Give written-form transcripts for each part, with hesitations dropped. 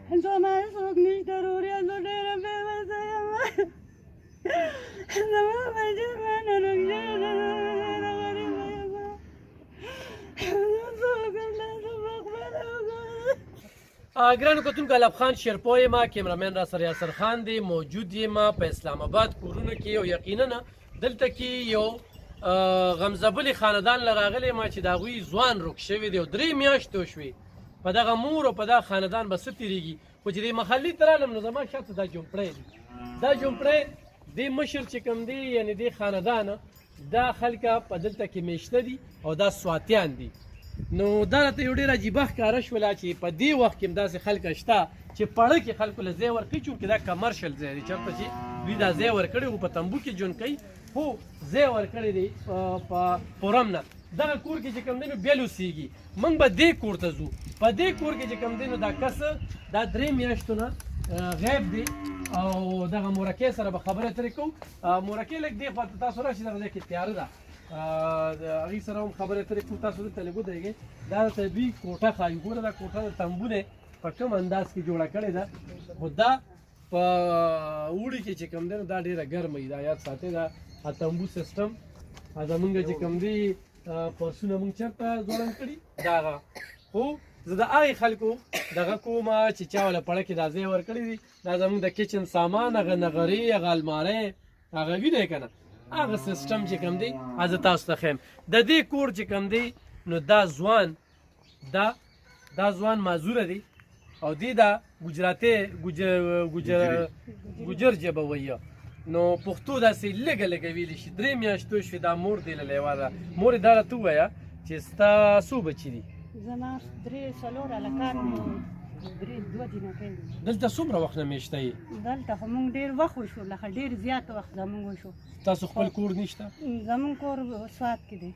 زما څوک نشته وروره زه ډېره بېوسه یم زما بچی مانه روږدی ده زه ډېره غریبه یم ګرانو کتونکو الف خان شیرپو یم کیمرامین را سره یاسر خان دی موجود یم په اسلام آباد کورونه کې او یقینا دلته کې یو غمزبلي خاندان له راغلی ما چې د هغوی ځوان روک شوی دی او 3 میاشتې وشوې په دغه مور او په دغه خاندان به څه تېرېږي خو چې دې محلي ته رالم نو زما شاته دا جمپړی دی دا جمپړی دې مشر چې کوم دی یعنې دې خاندانه دا خلکه په دلته کې میشته دي او دا سواتیان دي نو دا راته یو ډېره عجیبه ښکاره شوله چې په دې وخت کې هم داسې خلکه شته چې پړه کې خلکو له ځای ورکوي چونکې دا کمرشل ځای دی چېرته چې دوی دا ځای ورکړی خو په تنبو کې ژوند کوي خو ځای ورکړی دی په فورم نه دغه کور کې چې کوم دی نو بیا اوسېږي موږ به دې کور ته ځو په دې کور کې چې کوم دی نو دا کس دا 3 میاشتو نه غیب دی او دغه مورکۍ سره به خبرې اترې کوو مورکۍ لږ دې خواته تاسو راشئ دغه ځای کې تیاره ده هغې سره هم خبرې اترې کوو تاسو دلته لږ ودرېږئ دا درته دوی کوټه ښایي ګوره دا کوټه د تنبو دی په کوم انداز کې جوړه کړې ده خو دا په اوړي کې چې کوم دی نو دا ډېره ګرمه وي دا یاد ساتئ دا تنبو سیسټم زمونږ چې کوم دی پرسونه مونږ چېرته ځوړند کړي د هغه خو زه د هغې خلکو دغه کومه چې چا وله پړه کې دا ځای ورکړی دي دا زمونږ د کچن سامان هغه نغرې هغه المارۍ هغه وینئ که نه هغه سیسټم چې کوم دی زه تاسو ته ښیم د دې کور چې کوم دی نو دا ځوان دا ځوان معذوره دی او دې دا ګجراتي ګجر ژبه وایي نو پښتو داسې لږه لږه ویلی شي 3 میاشتو شوې دا مور دی له لیوا ده مور یې دا راته ووایه چې ستا څو بچي دي زما 3 څلور هلکان مې 2 جینکۍ دي دلته څومره وخت نه میشته یې دلته خو مونږ ډېر وخت وشو لکه ډېر زیات وخت زمونږ وشو تاسو خپل کور نشته زمونږ کور سوات کې دی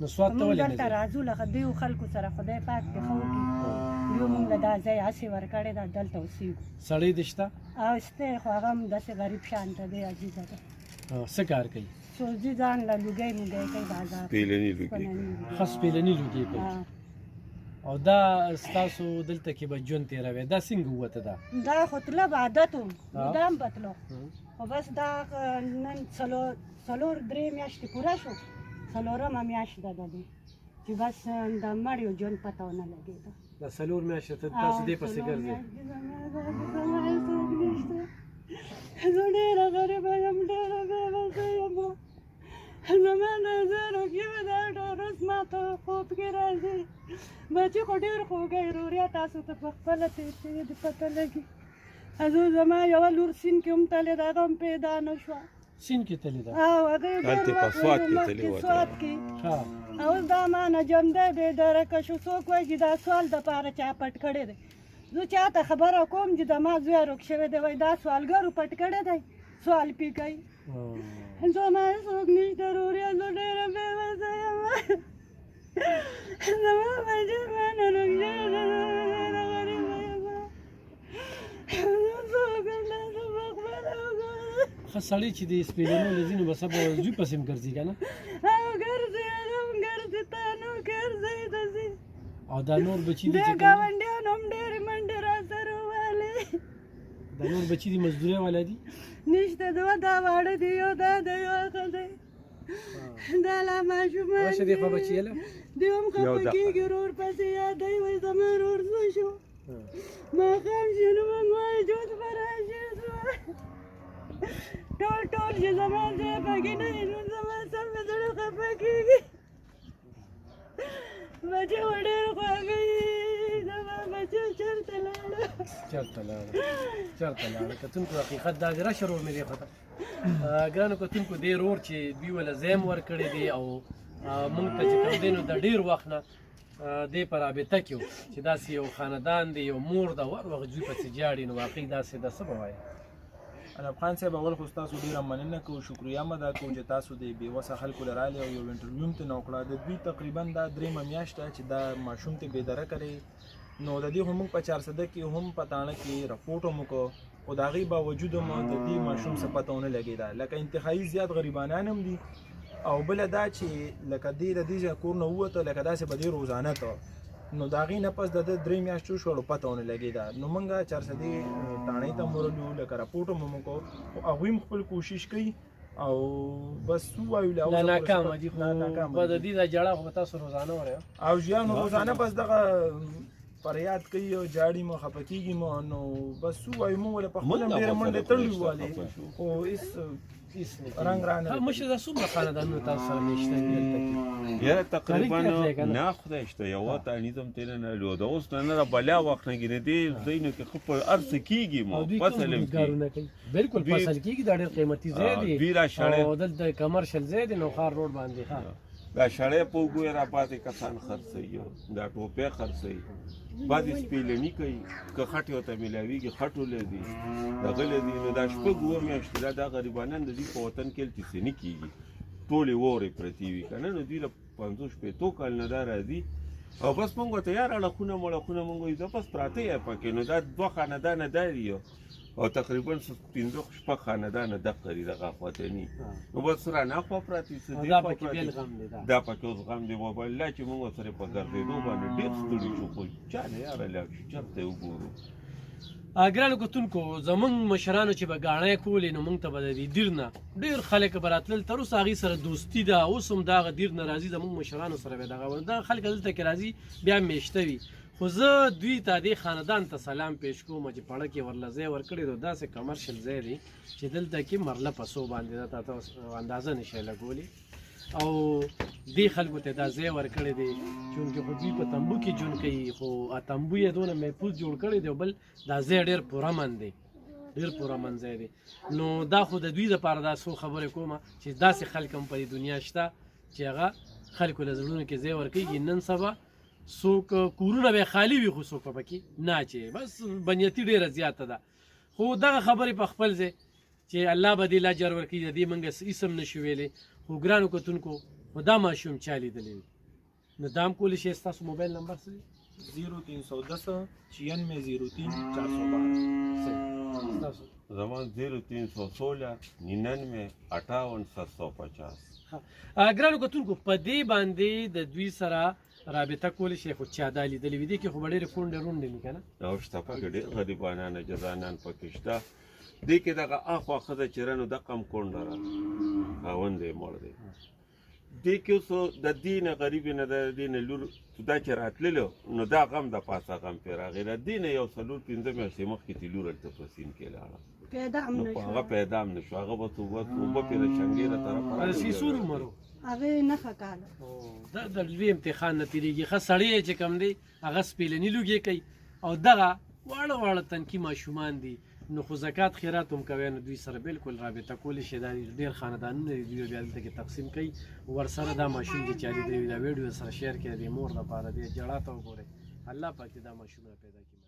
نو سوات ته ولې نه دلته راځو لکه دیو خلکو سره خدای پاک دې ښه وکړي یو مونږ له دا ځای هسې ورکړې ده دلته اوسېږو سړی دې شته او شته خو هغه هم داسې غریب شانته دی عجیبه ده څه کار کوي سوزي ځان له لوګی موګی کوي بازار پیلني لوګي ښه سپېلني لوګي کوي او دا ستاسو دلته کې به ژوند تېروي دا څنګه ووته ده دا خو طلب عادت و دا هم بتلو خو بس دا نن څلور 3 میاشتې پوره شو څلورمه میاشت ده د دې چې بس د مړیو ژوند پته ونه لګېده دا 4 میاشتې تاسو دې پسې ګرځئ زه ډېره غریبه یم ډېره بېوسه یم زما نظر وکړي دا ډېر اوس ما ته خوب کې راځي بچي خو ډېر خوږی روریا تاسو ته په خپله تېر شوي دي پته لګي زه زما یوه لور سیند کې هم تلې ده هغه هم پیدا نه شوه سیند کې تللې ده او هغې هلته په سوات کې تللې وه سوات کې اوس دا ما نه جمدی بېدرکه شو څوک وایي چې دا سوال دپاره چا پټ کړی دی زه چاته خبره کوم چې زما زوی روک شوی دی وایي دا سوالګرو پټ کړی دی سوال پې کوي زما څوک نشته وروره زه ډېره بېوسه یم زما بچی مانه روږدی ده زه ډېره غریبه یم څوک هم داسې په خپله وګوره ښه سړی چې د سپېلنو له ځینو به سبا زوی پسې هم ګرځي که نه او ګرځي هغه هم ګرځي تا نو ګرځئ داسې او دا نور بچي دي د ګاونډیانو هم ډېرې منډې را سره ووهلې دا نور بچي دي مزدورۍ والا دي نشته دوه دا واړه دي یو دا دی یو ښه دی دا لا ماشومان راشه دې خوا بچي یله دوی هم خفه کېږي ورور پسې یادوي وایي زما ورور څه شو ماښام شي نو موږ وایو جوز به راشي ټول چې زما ځای پکې نه وي نو زما سم مې زړه خفه کېږي بچي خو ډېر خواږه زما بچو چېرته لاړه کتونکو حقیقت دا دی راشه رور مې دې خواته ګرانو کتونکو دې رور چې دوی وله ځای م ورکړی دی او موږ ته چې کوم دی نو د ډېر وخت نه دې په رابطه کې وو چې داسې یو خاندان دی یو مور ده ور وخت دوی پسې جاړي نو واقعي داسې ده څه به وایي الف خان صاحب اول خو تاسو ډیره مننه کوو شکریه مو ادا کوو چې تاسو د بېوسه خلکو له رالې او یو انټرویو هم ترې وکړه د دوی تقریبا دا 3 میاشت چې دا ماشوم ته بېدره کړی نو د دې خو موږ په 400 کې هم په تاڼه کې رپورټ هم وکړو خو د هغې باوجود هم د دې ماشوم څه پته ونه لګېده لکه انتهایي زیات غریبانان هم دي او بله دا چې لکه دې د دې کور نه ووته لکه داسې به دې روزانه ته نو د هغې نه پس د 3 میاشتې وشول پته ونه لګېده. نو موږ چارسدې ټاڼۍ ته ورغلو لکه راپورټ هم موږ کوو خو هغوی هم خپل کوشش کوي او بس ووایو له دا ناکامه دي خو به د دې دا جړه خو به تاسو روزانه ورئ او ژیانو روزانه بس دغه فریاد کوي او جاړي مو خفه کېږي مو نو بس ووایو موږ ولې په خپله هم ډېرې منډې تړلې والې خو هېڅ رنګ رانه مشر دا څومره خاندانونه تاسو سره میشته دي دلته کې؟ یاره تقریبا نه خدای شته یوه تانیزم تېره نه لرو د اوس نه نه بلا وخت نه ګینې دې ځایونو کې خو په هر څه کېږي مو فصل هم کېږي بالکل فصل کېږي دا ډېر قیمتي ځای دی دوی را شړی او دلته کمرشل ځای دی نوخار روډ باندې ښه دا شړی په اوږو یې راپاتې کسان خرڅوي دا ټوپۍ خرڅوي بعضې سپېلني کوي که خټې ورته میلاوېږي خټولی دي دغلی دي نو دا شپږ اووه میاشتې دا غریبانان د دوی په وطن کې هلته څه نه کېږي ټولې واورې پرتې وي که نه نو دوی له 50-50 کال نه دا راځي او بس مونږ ورته یار اړخونه مړخونه مونږ وایو بس پراته یې پکې نو دا 2 خاندانه دا دي او تقریبا 15-16 خاندانه دغه دي دغه خواطني نو بس رانه خوا پراته دي دا پکې بېل غم دی دا پکې اوس غم دی والله چې مونږ سره په ګرځېدو باندې ډېر ستړي شو خو چا نه یاره لاړ شو چېرته وګورو ګرانو کتونکو زمونږ مشرانو چې به ګاڼۍ کولې نو موږ ته به د دې دیر نه ډېر خلک به راتلل تر اوسه هغې سره دوستي ده اوس هم د هغه دیر نه راځي زمونږ مشرانو سره به دغه دغه خلک دلته کې راځي بیا میشته وي خو زه دوی ته دې خاندان ته سلام پیش کوم چې پړه کې ورله ځای ورکړی دی داسې کمرشل ځای دی چې دلته کې مرله پسو باندې ده تاسو اندازه نشئ لګولی او دې خلکو ته دا ځای ورکړی دی چونکې خو دوی په تمبو کې ژوند کوي خو تمبو یې دونه محفوظ جوړ کړی دی او بل دا ځای ډېر پرامن دی ډېر پرامن ځای دی نو دا خو د دوی دپاره دا څو خبرې کومه چې داسې خلک هم په دې دنیا شته چې هغه خلکو له زړونو کې ځای ورکوي نن سبا څوک کورونه به خالی وي خو څوک پکې نه اچوي بس بنیتي ډېره زیاته ده خو دغه خبرې په خپل ځای چې الله به دې لا اجر ورکړي د دې موږ اسم نشو ویلی خو ګرانو کتونکو خو دا ماشوم چا لیدلی وي نو دا هم کولی شئ ستاسو موبایل نمبر څه دی 0310 96 03 412 زمان 0316 99 58 750 ګرانو کتونکو په دې باندې د دوی سره رابطه کولی شي خو چا دا لیدلی وي دې کې خو به ډېرې کونډې رونډې وي که نه او شته پکې ډېر غریبانان جزانان پکې شته دې کې دغه اخوا ښځه چې رنو دقه هم کونډه را خاوند یې مړ دی دې کې اوس د دې نه غریبې نه د دې نه لور دا چې راتللو نو دا غم د پاسه غم پرې راغی د دې نه یو 4-5 میاشتې مخکې چې لور هلته په سیند کې لاړه نو هغه پیدا هم نه شو هغه به اوبه پرې د شنګې له طرفه سیسور عمر و هغې نښه کاله دا د لوی امتحان نه تېرېږي ښه سړی یې چې کوم دی هغه سپېلني لوګې کوي او دغه واړه واړه تنکي ماشومان دي نو خو زکات خیرات هم کوي نو دوی سره بالکل رابطه کولی شي دا ډېر خاندانونه دي دوی بیا دلته کې تقسیم کوي ورسره دا ماشوم چې چا لیدلی وي دا ویډیو سره شیر کړئ د مور دپاره دې جړا ته وګورئ الله پاک دې دا ماشومونه پیدا کړي